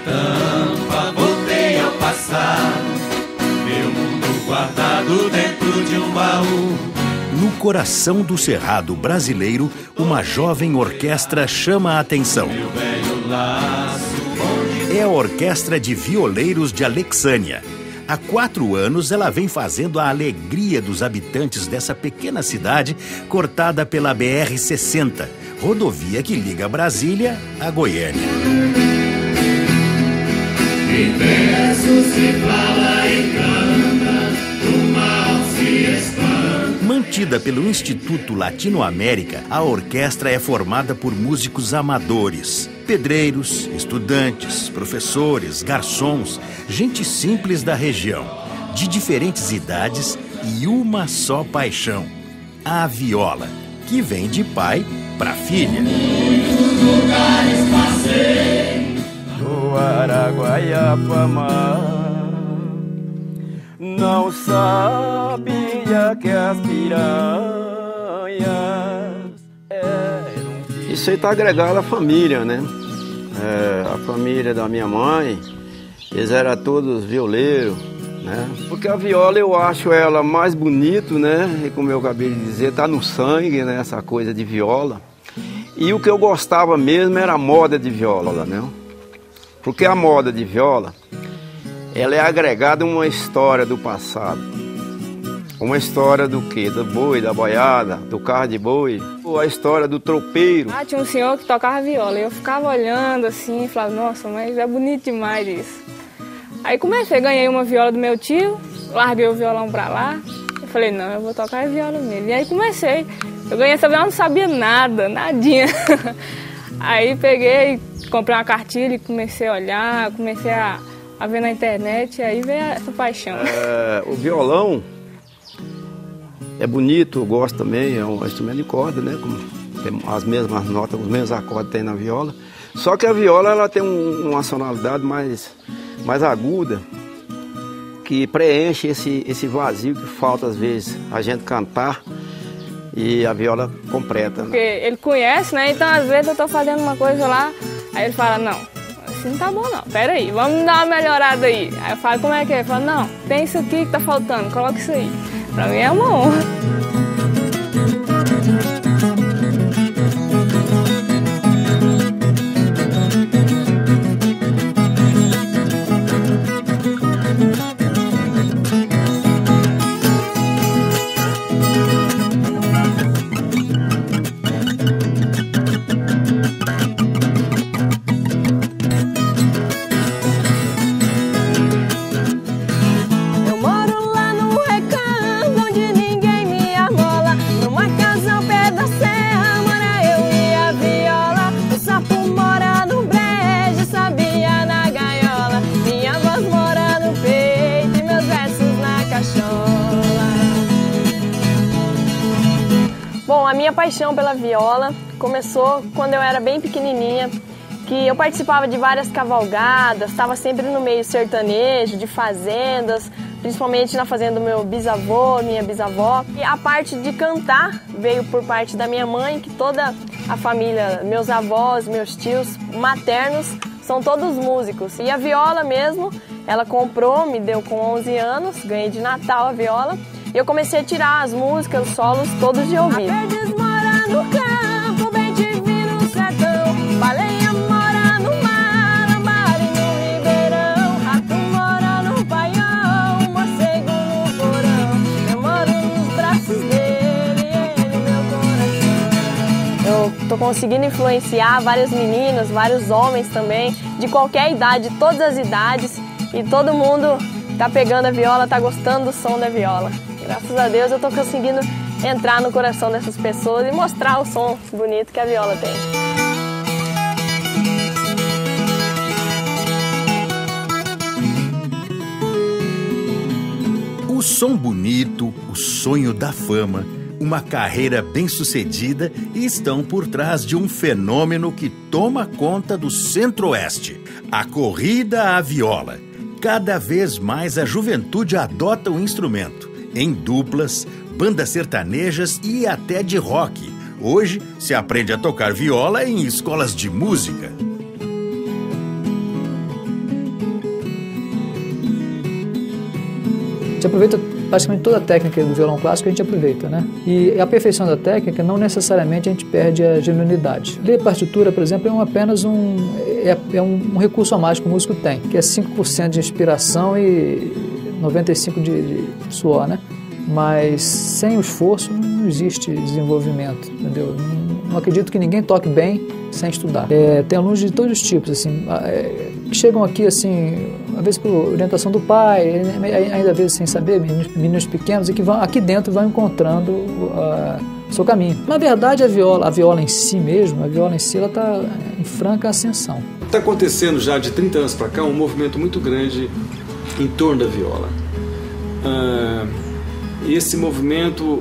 tampa, voltei ao passado, meu mundo guardado dentro de um baú. No coração do cerrado brasileiro, uma jovem orquestra chama a atenção. É a Orquestra de Violeiros de Alexânia. Há 4 anos, ela vem fazendo a alegria dos habitantes dessa pequena cidade, cortada pela BR-60, rodovia que liga Brasília a Goiânia. Em versos se fala e canta, o mal se espanta. Mantida pelo Instituto Latino-América, a orquestra é formada por músicos amadores, pedreiros, estudantes, professores, garçons, gente simples da região, de diferentes idades e uma só paixão: a viola, que vem de pai para filha. Muitos lugares passei, do Araguaiapamá, não sabia que as piranhas eram... Isso aí tá agregado à família, né? A família da minha mãe, eles eram todos violeiros, né? Porque a viola eu acho ela mais bonito, né? E como eu acabei de dizer, tá no sangue, né? Essa coisa de viola. E o que eu gostava mesmo era a moda de viola, né? Porque a moda de viola, ela é agregada a uma história do passado. Uma história do quê? Do boi, da boiada, do carro de boi. A história do tropeiro. Tinha um senhor que tocava viola. Eu ficava olhando assim e falava, nossa, mas é bonito demais isso. Aí ganhei uma viola do meu tio, larguei o violão pra lá. Eu falei, não, eu vou tocar a viola mesmo. E aí comecei. Eu ganhei essa viola, não sabia nada, nadinha. Aí peguei, comprei uma cartilha e comecei a olhar, comecei a ver na internet, e aí veio essa paixão. O violão é bonito, eu gosto também, é um instrumento de corda, né? Tem as mesmas notas, os mesmos acordes tem na viola. Só que a viola ela tem uma sonoridade mais aguda, que preenche esse vazio que falta às vezes a gente cantar, e a viola completa, né? Porque ele conhece, né? Então às vezes eu tô fazendo uma coisa lá, aí ele fala, não, assim não tá bom não, peraí, vamos dar uma melhorada aí. Aí eu falo, como é que é? Ele fala, não, tem isso aqui que tá faltando, coloca isso aí. Pra mim é uma honra. Bom, a minha paixão pela viola começou quando eu era bem pequenininha, que eu participava de várias cavalgadas, estava sempre no meio sertanejo, de fazendas, principalmente na fazenda do meu bisavô, minha bisavó. E a parte de cantar veio por parte da minha mãe, que toda a família, meus avós, meus tios maternos, são todos músicos. E a viola mesmo, ela comprou, me deu com 11 anos, ganhei de Natal a viola. E eu comecei a tirar as músicas, os solos, todos de ouvido. A perdiz mora no campo, bem te vi no sertão. Baleia mora no mar, lambari no ribeirão. Rato mora no paiol, morcego no porão. Eu moro nos braços dele, ele meu coração. Eu tô conseguindo influenciar várias meninas, vários homens também, de qualquer idade, de todas as idades. E todo mundo tá pegando a viola, tá gostando do som da viola. Graças a Deus eu tô conseguindo entrar no coração dessas pessoas e mostrar o som bonito que a viola tem. O som bonito, o sonho da fama, uma carreira bem-sucedida estão por trás de um fenômeno que toma conta do Centro-Oeste: a corrida à viola. Cada vez mais a juventude adota o instrumento, em duplas, bandas sertanejas e até de rock. Hoje se aprende a tocar viola em escolas de música. gente aproveita praticamente toda a técnica do violão clássico, a gente aproveita, né? E a perfeição da técnica não necessariamente a gente perde a genuinidade. Ler partitura, por exemplo, é apenas um recurso a mais que o músico tem, que é 5% de inspiração e 95% de suor, né? Mas sem o esforço não existe desenvolvimento, entendeu? Não acredito que ninguém toque bem sem estudar. Tem alunos de todos os tipos, assim, que chegam aqui, assim, às vezes por orientação do pai, ainda às vezes sem saber, meninos pequenos, e que vão, aqui dentro vão encontrando o seu caminho. Na verdade, a viola em si mesmo, ela está em franca ascensão. Está acontecendo já de 30 anos para cá um movimento muito grande em torno da viola. E esse movimento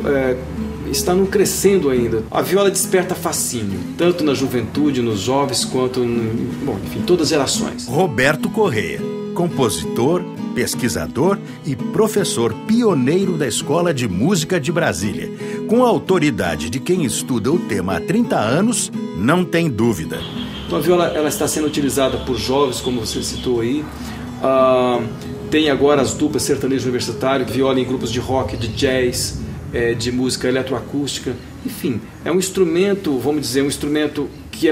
está não crescendo ainda. A viola desperta fascínio, tanto na juventude, nos jovens, quanto, enfim, todas as gerações. Roberto Correia, compositor, pesquisador e professor pioneiro da Escola de Música de Brasília. Com a autoridade de quem estuda o tema há 30 anos, não tem dúvida. Então a viola ela está sendo utilizada por jovens, como você citou aí. Tem agora as duplas sertanejo universitário, viola em grupos de rock, de jazz, de música eletroacústica. Enfim, é um instrumento, vamos dizer, um instrumento que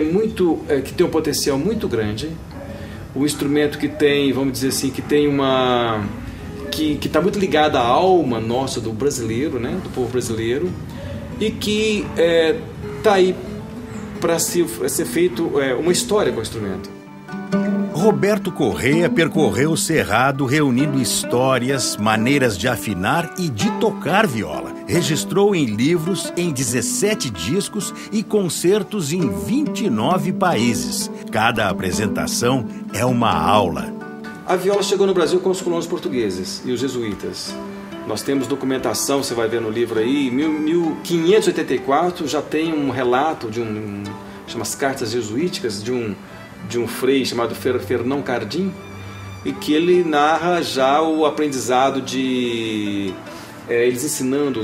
que tem um potencial muito grande. Um instrumento que tem, vamos dizer assim, que tem que está muito ligado à alma nossa do brasileiro, né, do povo brasileiro, e que está aí para ser feito uma história com o instrumento. Roberto Correia percorreu o Cerrado reunindo histórias, maneiras de afinar e de tocar viola. Registrou em livros, em 17 discos e concertos em 29 países. Cada apresentação é uma aula. A viola chegou no Brasil com os colonos portugueses e os jesuítas. Nós temos documentação, você vai ver no livro aí, em 1584 já tem um relato chama as Cartas Jesuíticas, de um frei chamado Fernão Cardim, e que ele narra já o aprendizado os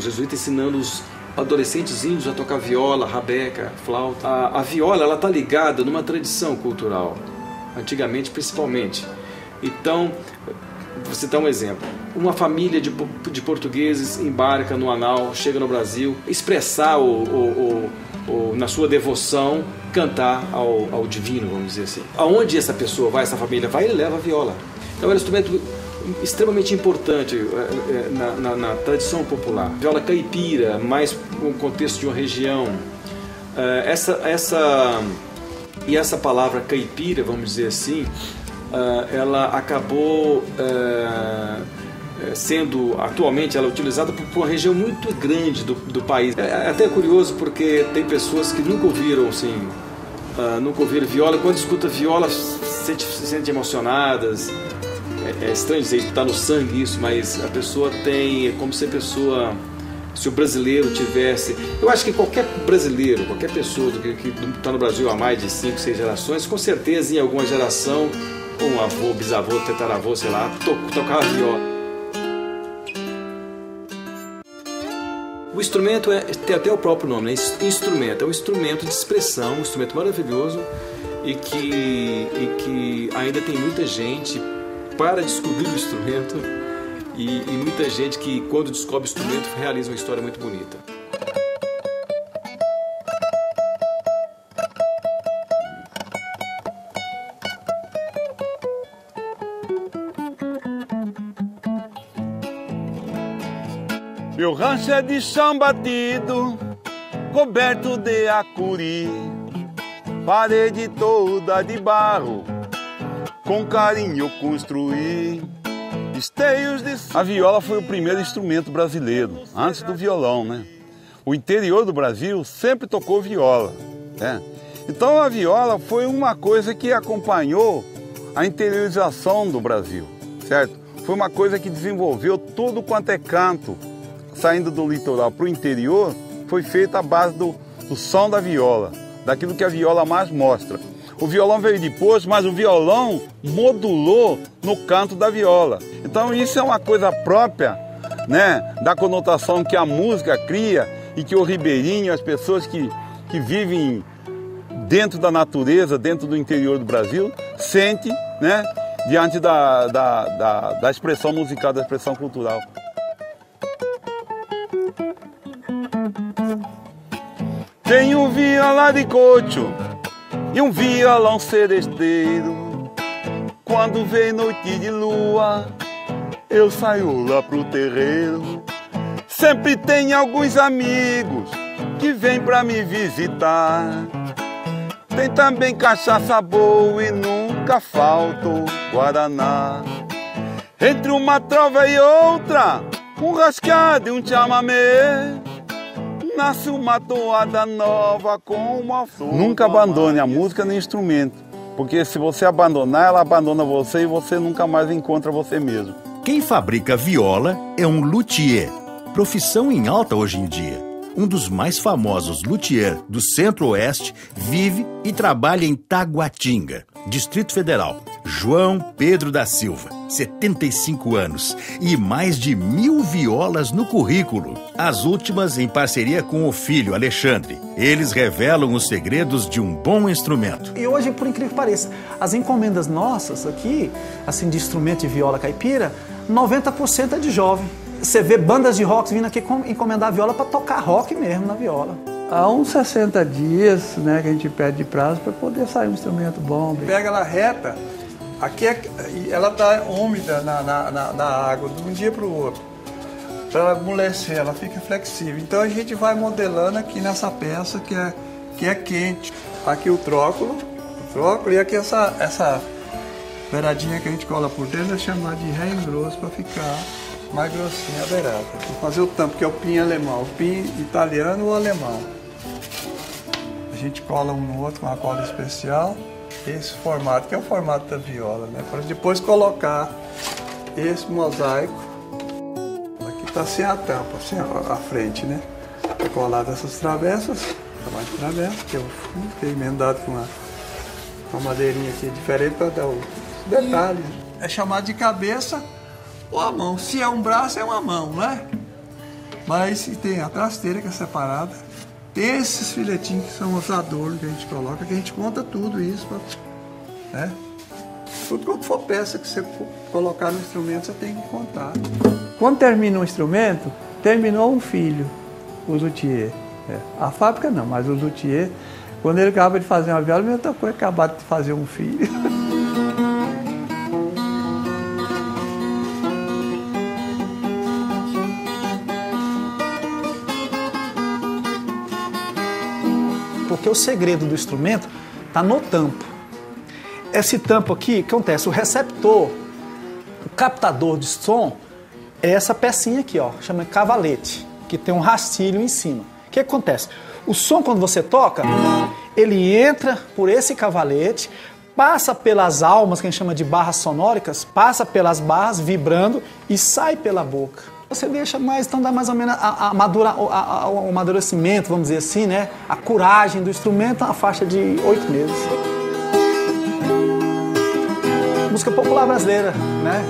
jesuítas ensinando os adolescentes índios a tocar viola, rabeca, flauta. A viola ela está ligada numa tradição cultural, antigamente principalmente. Então, vou citar um exemplo. Uma família de portugueses embarca no Anal, chega no Brasil, expressar na sua devoção, cantar ao divino, vamos dizer assim. Aonde essa pessoa vai, essa família vai, ele leva a viola. Então é um instrumento extremamente importante na tradição popular. Viola caipira, mais no contexto de uma região. Essa palavra caipira, vamos dizer assim, ela acabou sendo, atualmente, ela é utilizada por uma região muito grande do país. É até curioso porque tem pessoas que nunca ouviram, assim, nunca ouviram viola, e quando escuta viola se sentem emocionadas. É estranho dizer que está no sangue isso, mas a pessoa tem, é como se o brasileiro tivesse... Eu acho que qualquer brasileiro, qualquer pessoa que está no Brasil há mais de 5, 6 gerações, com certeza em alguma geração, um avô, bisavô, tetaravô, sei lá, tocava viola. O instrumento tem até o próprio nome, né? Instrumento, é um instrumento de expressão, um instrumento maravilhoso e que ainda tem muita gente para descobrir o instrumento e muita gente que, quando descobre o instrumento, realiza uma história muito bonita. Meu rancho é de chão batido, coberto de acuri, parede toda de barro, com carinho construí. Esteios de... A viola foi o primeiro instrumento brasileiro, antes do violão, né? O interior do Brasil sempre tocou viola, né? Então a viola foi uma coisa que acompanhou a interiorização do Brasil, certo? Foi uma coisa que desenvolveu tudo quanto é canto, saindo do litoral para o interior, foi feita à base do som da viola, daquilo que a viola mais mostra. O violão veio depois, mas o violão modulou no canto da viola. Então isso é uma coisa própria, né, da conotação que a música cria e que o ribeirinho, as pessoas que vivem dentro da natureza, dentro do interior do Brasil, sente, né, diante da expressão musical, da expressão cultural. viola de cocho e um violão seresteiro. Quando vem noite de lua, eu saio lá pro terreiro. Sempre tem alguns amigos que vêm pra me visitar. Tem também cachaça boa e nunca falta o guaraná. Entre uma trova e outra, um rascado e um chamamé, nasce uma toada nova com uma flor. Nunca abandone a música nem instrumento, porque se você abandonar, ela abandona você e você nunca mais encontra você mesmo. Quem fabrica viola é um luthier, profissão em alta hoje em dia. Um dos mais famosos luthier do Centro-Oeste vive e trabalha em Taguatinga, Distrito Federal. João Pedro da Silva, 75 anos e mais de 1000 violas no currículo. As últimas em parceria com o filho Alexandre. Eles revelam os segredos de um bom instrumento. E hoje, por incrível que pareça, as encomendas nossas aqui, assim, de instrumento de viola caipira, 90% é de jovem. Você vê bandas de rock vindo aqui encomendar a viola para tocar rock mesmo na viola. Há uns 60 dias, né, que a gente pede de prazo para poder sair um instrumento bom. Pega ela reta, aqui ela está úmida na água de um dia para o outro. Para ela amolecer, ela fica flexível. Então a gente vai modelando aqui nessa peça que é quente. Aqui o tróculo e aqui essa beiradinha que a gente cola por dentro é chamada de ré grosso para ficar mais grossinha a beirada. Vou fazer o tampo, que é o pin alemão, o pin italiano ou alemão. A gente cola um no outro com uma cola especial, esse formato, que é o formato da viola, né? Para depois colocar esse mosaico. Aqui está sem a tampa, sem a frente, né? Vou colar dessas travessas, tamanho de travessa, que é o fundo, que é emendado com uma madeirinha aqui diferente para dar o detalhe. É chamado de cabeça ou a mão. Se é um braço, é uma mão, né? Mas tem a trasteira que é separada. Tem esses filetinhos que são os adornos que a gente coloca, que a gente conta tudo isso, né? Tudo quanto for peça que você colocar no instrumento, você tem que contar. Quando termina um instrumento, terminou um filho, o luthier. A fábrica não, mas o luthier, quando ele acaba de fazer uma viola, ele foi acabado de fazer um filho. Porque o segredo do instrumento está no tampo. Esse tampo aqui, o que acontece? O receptor, o captador de som, é essa pecinha aqui, ó, chama cavalete, que tem um rastilho em cima. O que acontece? O som, quando você toca, ele entra por esse cavalete, passa pelas almas, que a gente chama de barras sonóricas, passa pelas barras, vibrando, e sai pela boca. Você deixa mais, então dá mais ou menos o amadurecimento, vamos dizer assim, né? A curagem do instrumento, a faixa de 8 meses. Música popular brasileira, né?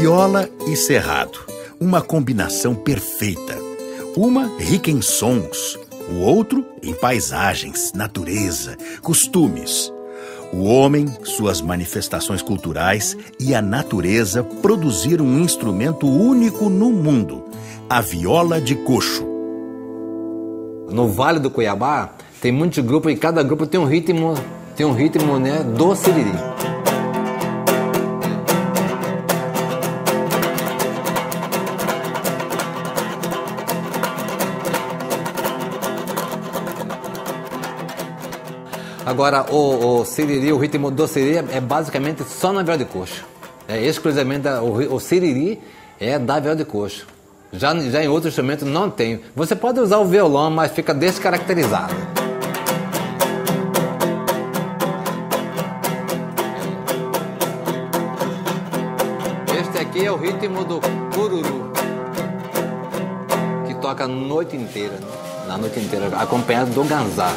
Viola e cerrado, uma combinação perfeita. Uma rica em sons, o outro em paisagens, natureza, costumes. O homem, suas manifestações culturais e a natureza produziram um instrumento único no mundo, a viola de coxo. No Vale do Cuiabá tem muitos grupos e cada grupo tem um ritmo, né, do siriri. Agora, o siriri, o ritmo do siriri é basicamente só na viola de coxo. É exclusivamente o siriri é da viola de coxo. Já em outros instrumentos não tem. Você pode usar o violão, mas fica descaracterizado. Este aqui é o ritmo do cururu, que toca a noite inteira, né? Na noite inteira, acompanhado do ganzá.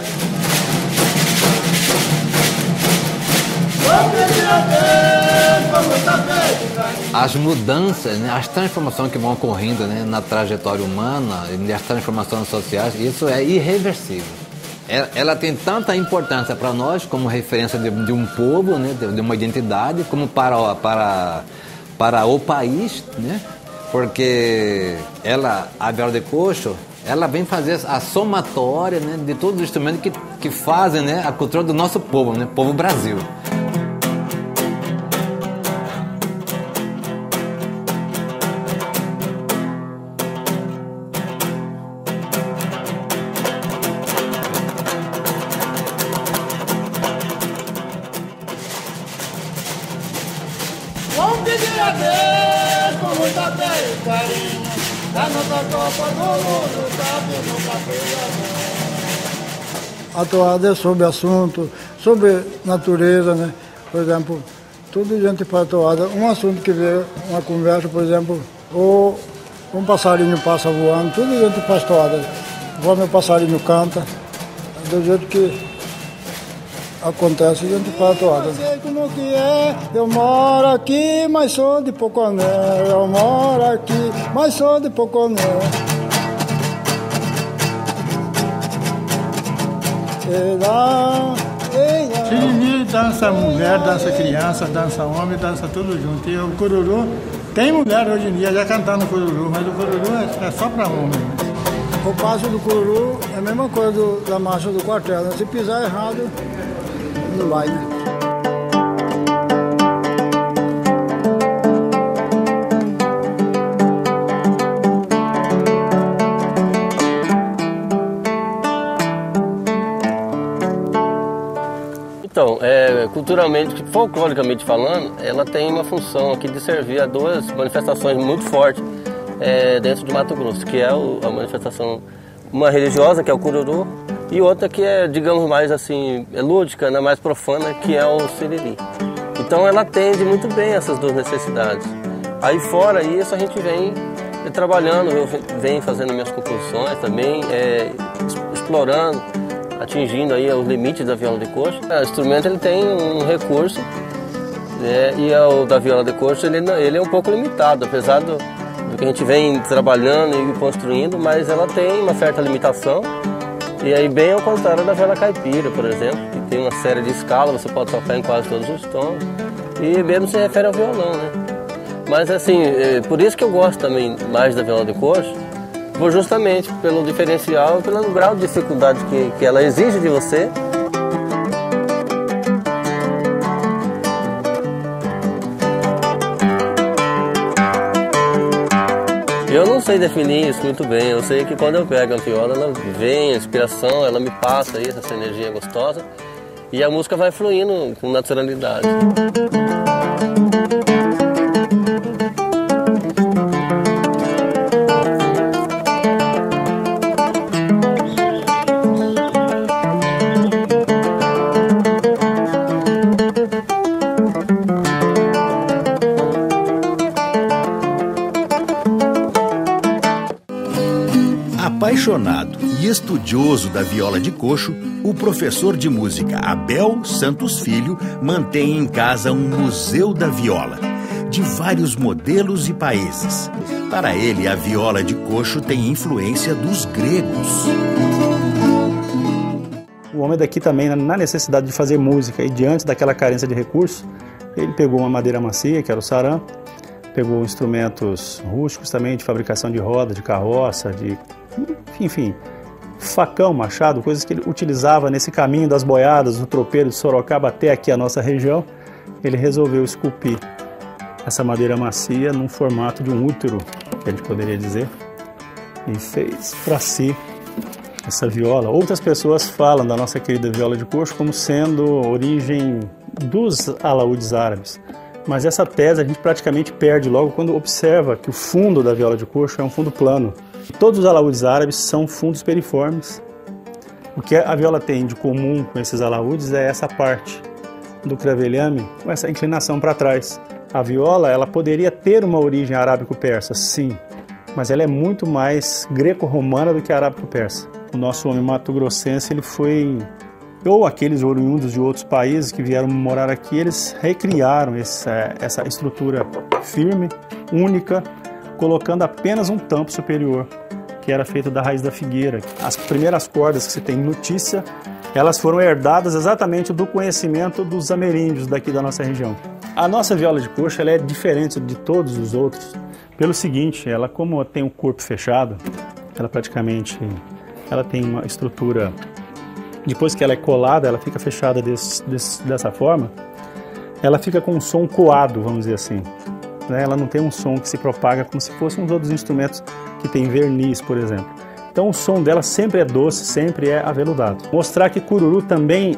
Vamos as mudanças, né, as transformações que vão ocorrendo, né, na trajetória humana e as transformações sociais, isso é irreversível. Ela tem tanta importância para nós como referência de um povo, né, de uma identidade, como para o país, né, porque a viola de coxo, ela vem fazer a somatória, né, de todos os instrumentos que fazem, né, a cultura do nosso povo, né, povo Brasil. Vamos pedir a Deus com muita fé e carinho, da nossa Copa do Mundo, sabe, nunca fez a toada é sobre assunto, sobre natureza, né? Por exemplo, tudo gente faz toada. Um assunto que vê uma conversa, por exemplo, ou um passarinho passa voando, tudo gente faz toada. Conforme o passarinho canta, do jeito que acontece, a gente faz toada. Eu sei como que é, eu moro aqui, mas sou de Poconé. Eu moro aqui, mas sou de Poconé. Siriri dança mulher, dança criança, dança homem, dança tudo junto. E o cururu, tem mulher hoje em dia já cantando cururu, mas o cururu é só para homem. O passo do cururu é a mesma coisa da marcha do quartel, né? Se pisar errado, não vai, né? Então, culturalmente, folcloricamente falando, ela tem uma função aqui de servir a duas manifestações muito fortes dentro de Mato Grosso, que é a manifestação, uma religiosa, que é o cururu, e outra que é, digamos, mais assim, lúdica, né, mais profana, que é o siriri. Então ela atende muito bem essas duas necessidades. Aí fora isso a gente vem trabalhando, eu venho fazendo minhas composições também, explorando, atingindo aí os limites da viola de coxo. O instrumento ele tem um recurso, e o da viola de coxo ele é um pouco limitado, apesar do que a gente vem trabalhando e construindo, mas ela tem uma certa limitação. E aí bem ao contrário da viola caipira, por exemplo, que tem uma série de escalas, você pode tocar em quase todos os tons, e mesmo se refere ao violão, né? Mas assim, por isso que eu gosto também mais da viola de coxo, justamente pelo diferencial e pelo grau de dificuldade que ela exige de você. Eu não sei definir isso muito bem, eu sei que quando eu pego a viola, ela vem, a inspiração, ela me passa aí essa energia gostosa e a música vai fluindo com naturalidade. Apaixonado e estudioso da viola de coxo, o professor de música Abel Santos Filho mantém em casa um museu da viola, de vários modelos e países. Para ele, a viola de coxo tem influência dos gregos. O homem daqui também, na necessidade de fazer música e diante daquela carência de recursos, ele pegou uma madeira macia, que era o saram, pegou instrumentos rústicos também de fabricação de roda, de carroça, enfim, facão, machado, coisas que ele utilizava nesse caminho das boiadas, do tropeiro de Sorocaba até aqui a nossa região. Ele resolveu esculpir essa madeira macia num formato de um útero, que a gente poderia dizer, e fez para si essa viola. Outras pessoas falam da nossa querida viola de coxo como sendo origem dos alaúdes árabes, mas essa tese a gente praticamente perde logo quando observa que o fundo da viola de coxo é um fundo plano. Todos os alaúdes árabes são fundos periformes. O que a viola tem de comum com esses alaúdes é essa parte do cravelhame com essa inclinação para trás. A viola ela poderia ter uma origem arábico-persa, sim, mas ela é muito mais greco-romana do que arábico-persa. O nosso homem mato-grossense ele foi ou aqueles oriundos de outros países que vieram morar aqui, eles recriaram essa estrutura firme, única, colocando apenas um tampo superior, que era feito da raiz da figueira. As primeiras cordas que se tem notícia, elas foram herdadas exatamente do conhecimento dos ameríndios daqui da nossa região. A nossa viola de coxo ela é diferente de todos os outros pelo seguinte, ela como tem um corpo fechado, ela tem uma estrutura, depois que ela é colada, ela fica fechada dessa forma, ela fica com um som coado, vamos dizer assim. Ela não tem um som que se propaga como se fossem uns outros instrumentos que tem verniz, por exemplo. Então o som dela sempre é doce, sempre é aveludado. Mostrar que cururu também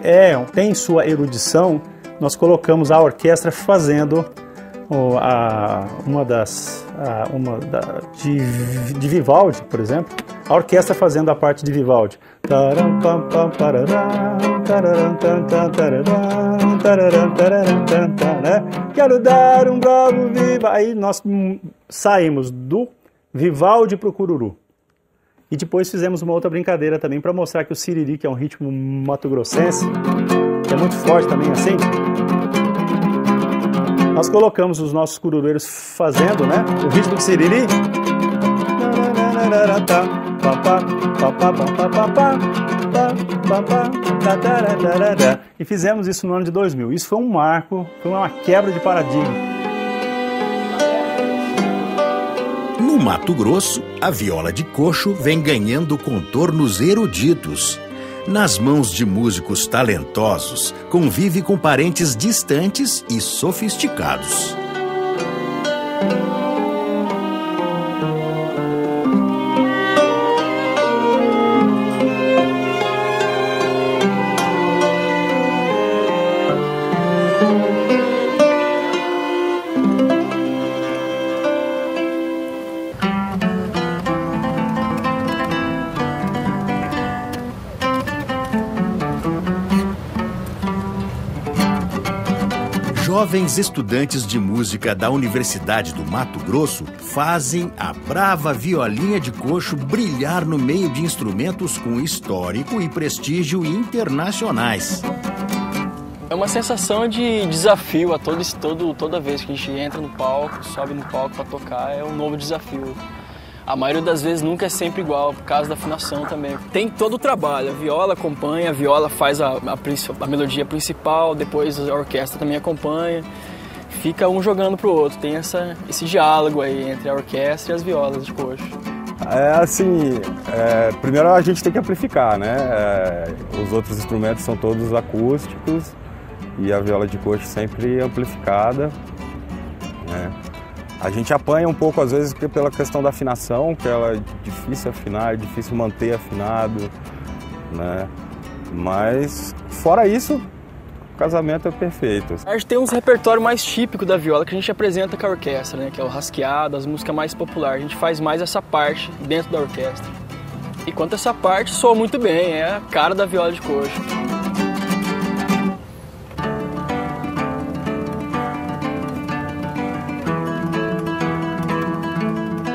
tem sua erudição, nós colocamos a orquestra fazendo de Vivaldi, por exemplo, a orquestra fazendo a parte de Vivaldi. Quero dar um bravo viva. Aí nós saímos do Vivaldi para o cururu. E depois fizemos uma outra brincadeira também para mostrar que o siriri, que é um ritmo mato-grossense, que é muito forte também assim, nós colocamos os nossos cururueiros fazendo, né, o ritmo de siriri. E fizemos isso no ano de 2000. Isso foi um marco, foi uma quebra de paradigma. No Mato Grosso, a viola de coxo vem ganhando contornos eruditos. Nas mãos de músicos talentosos, convive com parentes distantes e sofisticados. Jovens estudantes de música da Universidade do Mato Grosso fazem a brava violinha de coxo brilhar no meio de instrumentos com histórico e prestígio internacionais. É uma sensação de desafio toda vez que a gente entra no palco, sobe no palco para tocar, é um novo desafio. A maioria das vezes nunca é sempre igual, por causa da afinação também. Tem todo o trabalho, a viola acompanha, a viola faz a melodia principal, depois a orquestra também acompanha. Fica um jogando pro outro, tem esse diálogo aí entre a orquestra e as violas de coxo. Primeiro a gente tem que amplificar, né? Os outros instrumentos são todos acústicos e a viola de coxo sempre amplificada, né? A gente apanha um pouco, às vezes, pela questão da afinação, que ela é difícil afinar, é difícil manter afinado, né? Mas, fora isso, o casamento é perfeito. A gente tem uns repertórios mais típicos da viola que a gente apresenta com a orquestra, né? Que é o rasqueado, as músicas mais populares. A gente faz mais essa parte dentro da orquestra. E quanto essa parte soa muito bem, é a cara da viola de coxo.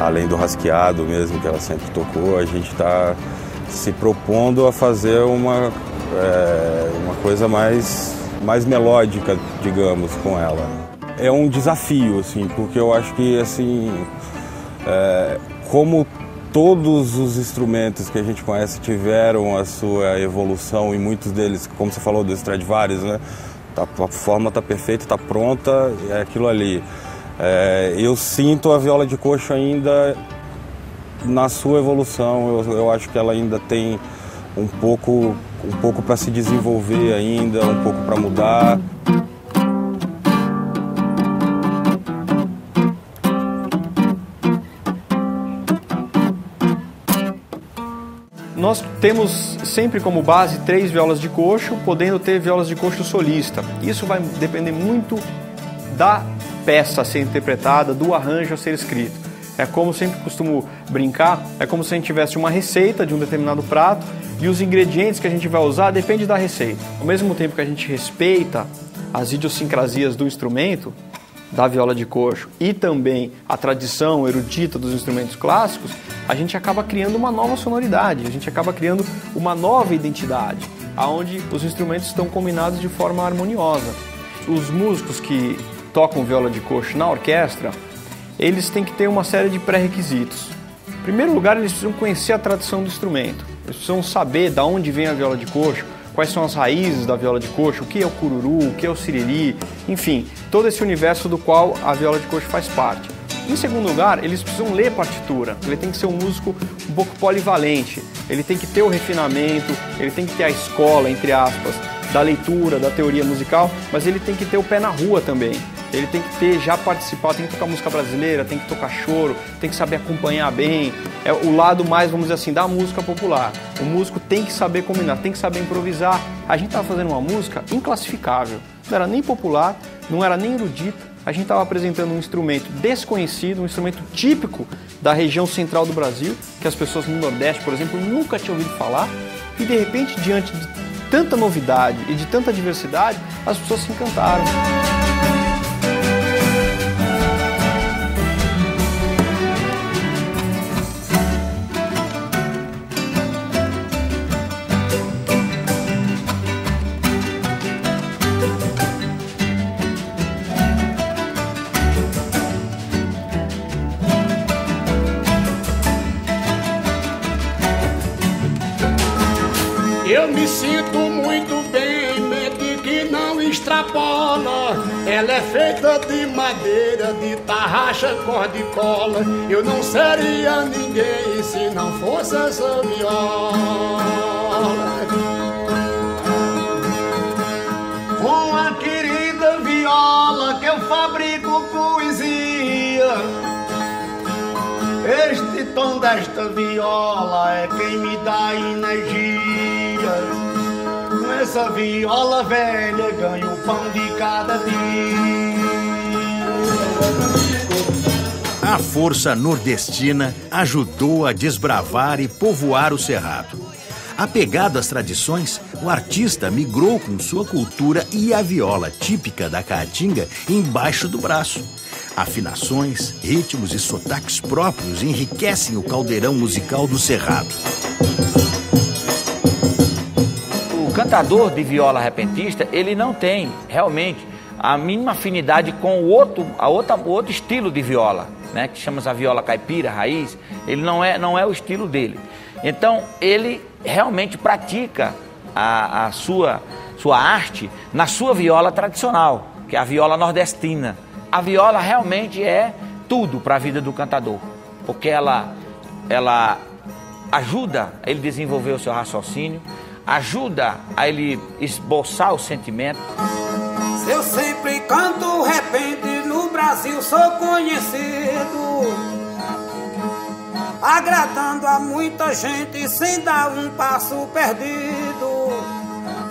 Além do rasqueado mesmo, que ela sempre tocou, a gente está se propondo a fazer uma coisa mais melódica, digamos, com ela. É um desafio, assim, porque eu acho que, assim, como todos os instrumentos que a gente conhece tiveram a sua evolução, e muitos deles, como você falou, do Stradivarius, né? A forma está perfeita, está pronta, é aquilo ali. Eu sinto a viola de coxo ainda na sua evolução. Eu acho que ela ainda tem um pouco para se desenvolver ainda, um pouco para mudar. Nós temos sempre como base 3 violas de coxo, podendo ter violas de coxo solista. Isso vai depender muito da peça a ser interpretada, do arranjo a ser escrito. É como sempre costumo brincar, é como se a gente tivesse uma receita de um determinado prato e os ingredientes que a gente vai usar depende da receita. Ao mesmo tempo que a gente respeita as idiosincrasias do instrumento, da viola de coxo, e também a tradição erudita dos instrumentos clássicos, a gente acaba criando uma nova sonoridade, a gente acaba criando uma nova identidade. onde os instrumentos estão combinados de forma harmoniosa. Os músicos que tocam viola de coxo na orquestra, eles têm que ter uma série de pré-requisitos. Em primeiro lugar, eles precisam conhecer a tradição do instrumento. Eles precisam saber de onde vem a viola de coxo, quais são as raízes da viola de coxo, o que é o cururu, o que é o siriri, enfim, todo esse universo do qual a viola de coxo faz parte. Em segundo lugar, eles precisam ler partitura. Ele tem que ser um músico um pouco polivalente. Ele tem que ter o refinamento, ele tem que ter a escola, entre aspas, da leitura, da teoria musical, mas ele tem que ter o pé na rua também. Ele tem que ter, já participar, tem que tocar música brasileira, tem que tocar choro, tem que saber acompanhar bem. É o lado mais, vamos dizer assim, da música popular. O músico tem que saber combinar, tem que saber improvisar. A gente estava fazendo uma música inclassificável. Não era nem popular, não era nem erudita. A gente estava apresentando um instrumento desconhecido, um instrumento típico da região central do Brasil, que as pessoas no Nordeste, por exemplo, nunca tinham ouvido falar. E de repente, diante de tanta novidade e de tanta diversidade, as pessoas se encantaram. Eu me sinto muito bem, mente que não extrapola. Ela é feita de madeira, de tarraxa, corda e cola. Eu não seria ninguém se não fosse essa viola. Com a querida viola que eu fabrico poesia, este tom desta viola é quem me dá energia. Com essa viola velha ganho o pão de cada dia. A força nordestina ajudou a desbravar e povoar o Cerrado. Apegado às tradições, o artista migrou com sua cultura e a viola típica da Caatinga embaixo do braço. Afinações, ritmos e sotaques próprios enriquecem o caldeirão musical do Cerrado. O cantador de viola repentista, ele não tem realmente a mínima afinidade com o outro estilo de viola, né, que chamamos a viola caipira, raiz. Ele não é o estilo dele. Então, ele realmente pratica a sua arte na sua viola tradicional, que é a viola nordestina. A viola realmente é tudo para a vida do cantador, porque ela ajuda a ele desenvolver o seu raciocínio, ajuda a ele esboçar o sentimento. Eu sempre canto repente, no Brasil sou conhecido, agradando a muita gente sem dar um passo perdido.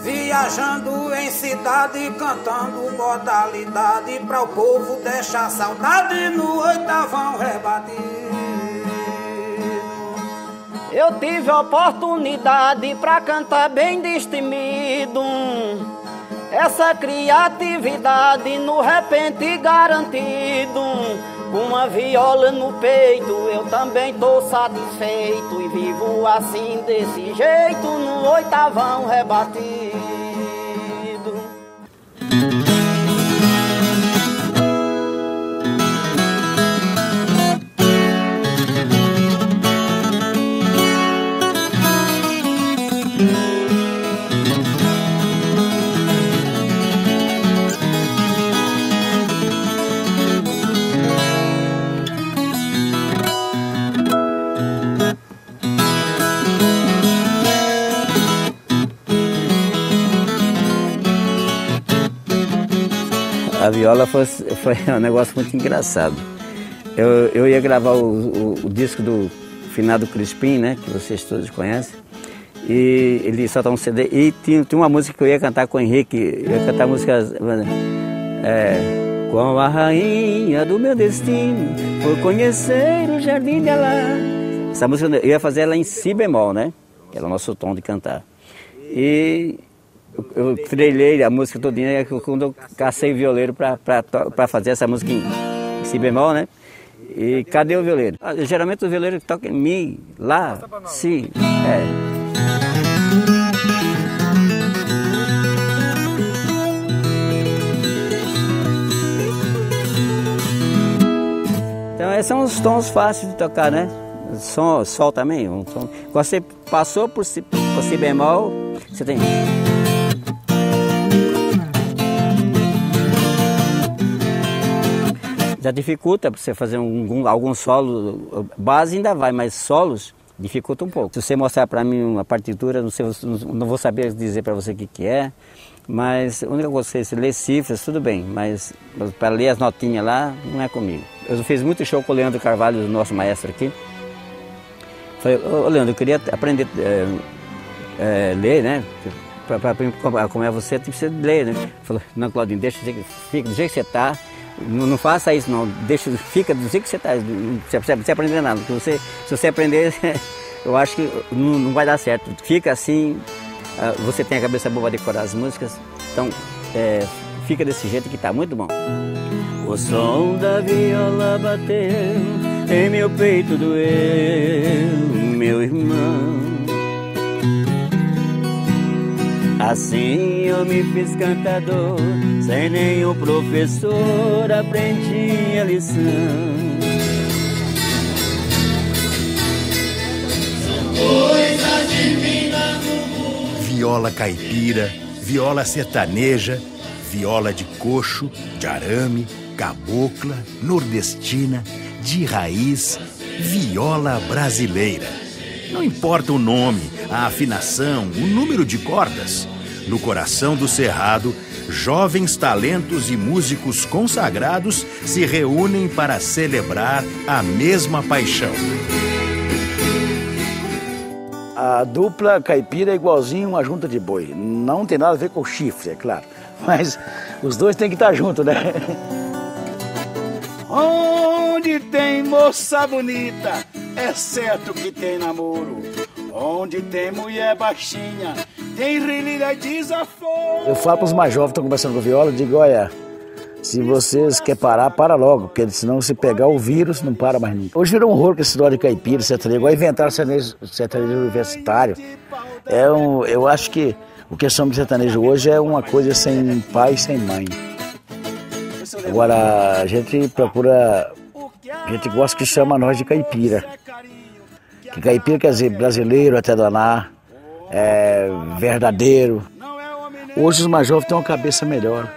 Viajando em cidade, cantando modalidade, pra o povo deixar saudade no oitavão rebatido. Eu tive a oportunidade pra cantar bem destemido, essa criatividade no repente garantido. Com uma viola no peito eu também tô satisfeito, e vivo assim desse jeito no oitavão rebatido. A viola foi um negócio muito engraçado. Eu ia gravar o disco do finado Crispim, né, que vocês todos conhecem, e ele soltava um CD, e tinha uma música que eu ia cantar com o Henrique, eu ia cantar músicas... com a rainha do meu destino, foi conhecer o jardim dela. Essa música eu ia fazer ela em si bemol, né, que era o nosso tom de cantar. E... eu trilhei a música todinha quando eu cacei o violeiro para fazer essa música em si bemol, né? E cadê o violeiro? Geralmente o violeiro toca em mi, lá, si, Mas são os tons fáceis de tocar, né? Sol também. Um som. Quando você passou por si bemol, você tem... Já dificulta para você fazer algum solo. Base ainda vai, mas solos dificulta um pouco. Se você mostrar para mim uma partitura, não vou saber dizer para você o que é. Mas a única coisa que você ler cifras, tudo bem, mas para ler as notinhas lá, não é comigo. Eu fiz muito show com o Leandro Carvalho, o nosso maestro aqui. Falei, ô Leandro, eu queria aprender a ler, né? Para como é você, tem que ler, né? Falou, não, Claudinho, fica do jeito que você está. Não faça isso, não. Fica do jeito que você está. Não precisa aprender nada. Porque se você aprender, eu acho que não vai dar certo. Fica assim, você tem a cabeça boa para decorar as músicas. Então, fica desse jeito que está muito bom. O som da viola bateu, em meu peito doeu, meu irmão. Assim eu me fiz cantador, sem nenhum professor aprendi a lição. Coisa divina no mundo. Viola caipira, viola sertaneja, viola de coxo, de arame, cabocla, nordestina, de raiz, viola brasileira. Não importa o nome, a afinação, o número de cordas. No coração do Cerrado, jovens talentos e músicos consagrados se reúnem para celebrar a mesma paixão. A dupla caipira é igualzinho uma junta de boi. Não tem nada a ver com o chifre, é claro. Mas os dois têm que estar juntos, né? Onde tem moça bonita, é certo que tem namoro. Onde tem mulher baixinha, tem rilha e desaforo. Eu falo para os mais jovens que estão conversando com viola, digo, olha, se vocês querem parar, para logo, porque senão se pegar o vírus, não para mais nunca. Hoje virou um horror com esse história de caipira, sertanejo, igual inventaram sertanejo universitário. Eu acho que o que chama de sertanejo hoje é uma coisa sem pai e sem mãe. Agora, a gente procura, a gente gosta que chama nós de caipira. Que caipira quer dizer brasileiro até danar, verdadeiro. Hoje os mais jovens têm uma cabeça melhor.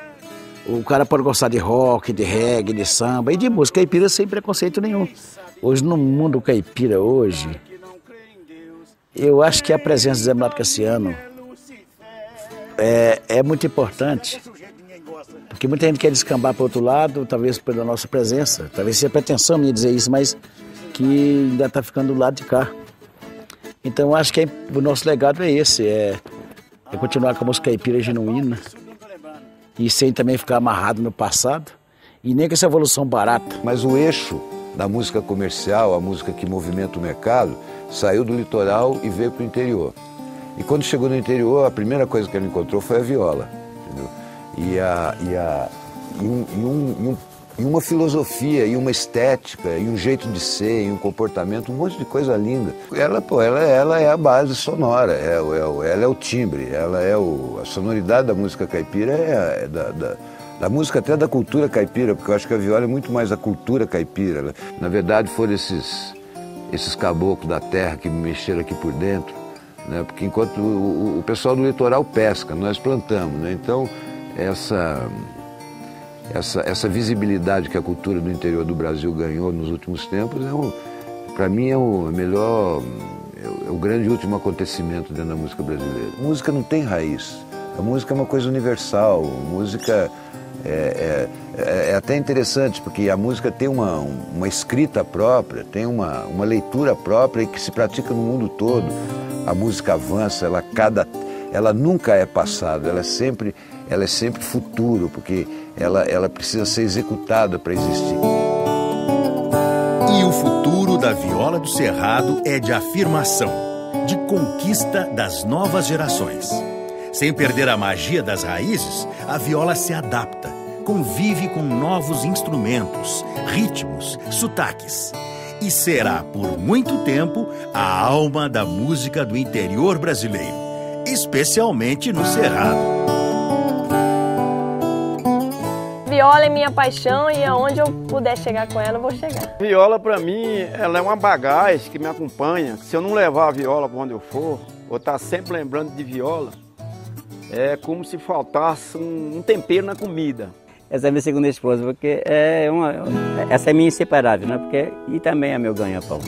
O cara pode gostar de rock, de reggae, de samba e de música caipira sem preconceito nenhum. Hoje no mundo caipira hoje, eu acho que a presença de Zé Mulato Cassiano é muito importante. Porque muita gente quer descambar para o outro lado, talvez pela nossa presença. Talvez seja pretensão minha dizer isso, mas que ainda está ficando do lado de cá. Então acho que o nosso legado é esse, é continuar com a música caipira genuína e sem também ficar amarrado no passado e nem com essa evolução barata. Mas o eixo da música comercial, a música que movimenta o mercado, saiu do litoral e veio para o interior. E quando chegou no interior, a primeira coisa que ele encontrou foi a viola, entendeu? E uma filosofia, e uma estética, e um jeito de ser, e um comportamento, um monte de coisa linda. Ela é a base sonora, ela é o timbre, ela é a sonoridade da música caipira, da música até da cultura caipira, porque eu acho que a viola é muito mais a cultura caipira. Na verdade foram esses caboclos da terra que me mexeram aqui por dentro, né? Porque enquanto o pessoal do litoral pesca, nós plantamos, né? Então essa visibilidade que a cultura do interior do Brasil ganhou nos últimos tempos, para mim é o melhor, é o grande último acontecimento dentro da música brasileira. A música não tem raiz, a música é uma coisa universal, a música é até interessante, porque a música tem uma escrita própria, tem uma leitura própria e que se pratica no mundo todo. A música avança, ela nunca é passado, ela é sempre futuro, porque ela precisa ser executada para existir. E o futuro da viola do Cerrado é de afirmação, de conquista das novas gerações. Sem perder a magia das raízes, a viola se adapta, convive com novos instrumentos, ritmos, sotaques. E será, por muito tempo, a alma da música do interior brasileiro, especialmente no Cerrado. viola é minha paixão e aonde eu puder chegar com ela, eu vou chegar. Viola, para mim, ela é uma bagagem que me acompanha. Se eu não levar a viola para onde eu for, ou estar sempre lembrando de viola, é como se faltasse um tempero na comida. Essa é minha segunda esposa, porque essa é minha inseparável, né? Porque, e também é meu ganha-pão.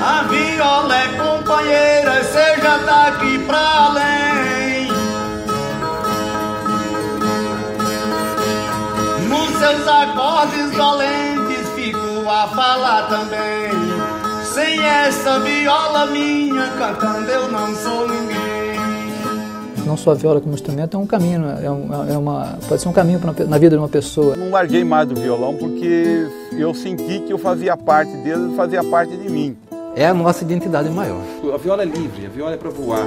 A viola é companheira, seja daqui pra além. Nos seus acordes dolentes fico a falar também. Sem essa viola minha, cantando eu não sou ninguém. Não só a viola como instrumento é um caminho, pode ser um caminho na vida de uma pessoa. Não larguei mais do violão porque eu senti que eu fazia parte dele, fazia parte de mim. É a nossa identidade maior. A viola é livre, a viola é para voar.